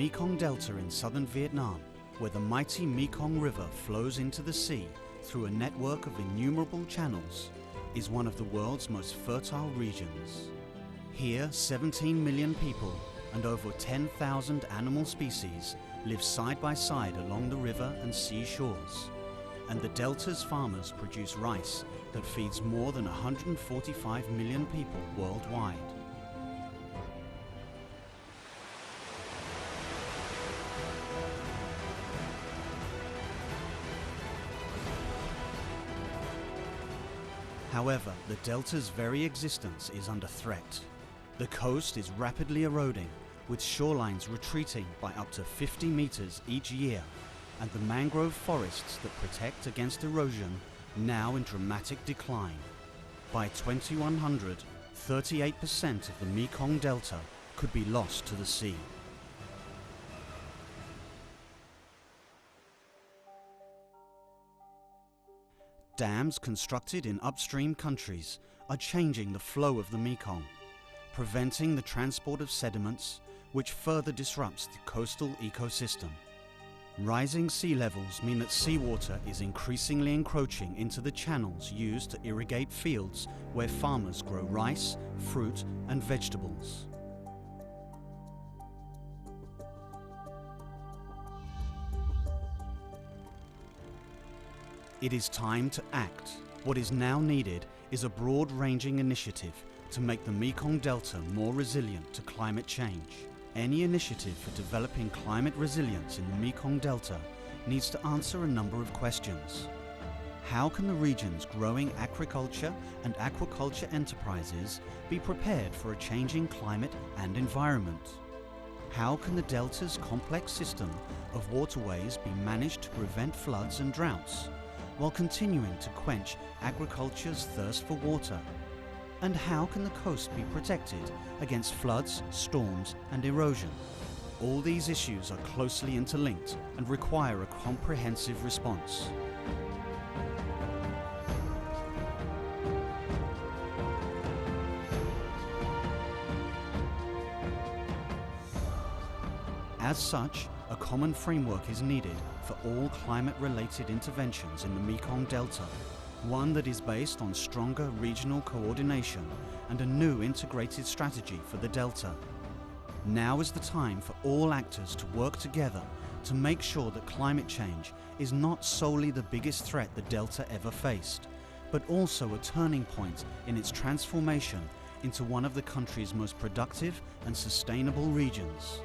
Mekong Delta in southern Vietnam, where the mighty Mekong River flows into the sea through a network of innumerable channels, is one of the world's most fertile regions. Here, 17 million people and over 10,000 animal species live side by side along the river and sea shores. And the Delta's farmers produce rice that feeds more than 145 million people worldwide. However, the Delta's very existence is under threat. The coast is rapidly eroding, with shorelines retreating by up to 50 meters each year, and the mangrove forests that protect against erosion now in dramatic decline. By 2100, 38% of the Mekong Delta could be lost to the sea. Dams constructed in upstream countries are changing the flow of the Mekong, preventing the transport of sediments, which further disrupts the coastal ecosystem. Rising sea levels mean that seawater is increasingly encroaching into the channels used to irrigate fields where farmers grow rice, fruit, and vegetables. It is time to act. What is now needed is a broad-ranging initiative to make the Mekong Delta more resilient to climate change. Any initiative for developing climate resilience in the Mekong Delta needs to answer a number of questions. How can the region's growing agriculture and aquaculture enterprises be prepared for a changing climate and environment? How can the Delta's complex system of waterways be managed to prevent floods and droughts, while continuing to quench agriculture's thirst for water? And how can the coast be protected against floods, storms, and erosion? All these issues are closely interlinked and require a comprehensive response. As such, a common framework is needed for all climate-related interventions in the Mekong Delta, one that is based on stronger regional coordination and a new integrated strategy for the Delta. Now is the time for all actors to work together to make sure that climate change is not solely the biggest threat the Delta ever faced, but also a turning point in its transformation into one of the country's most productive and sustainable regions.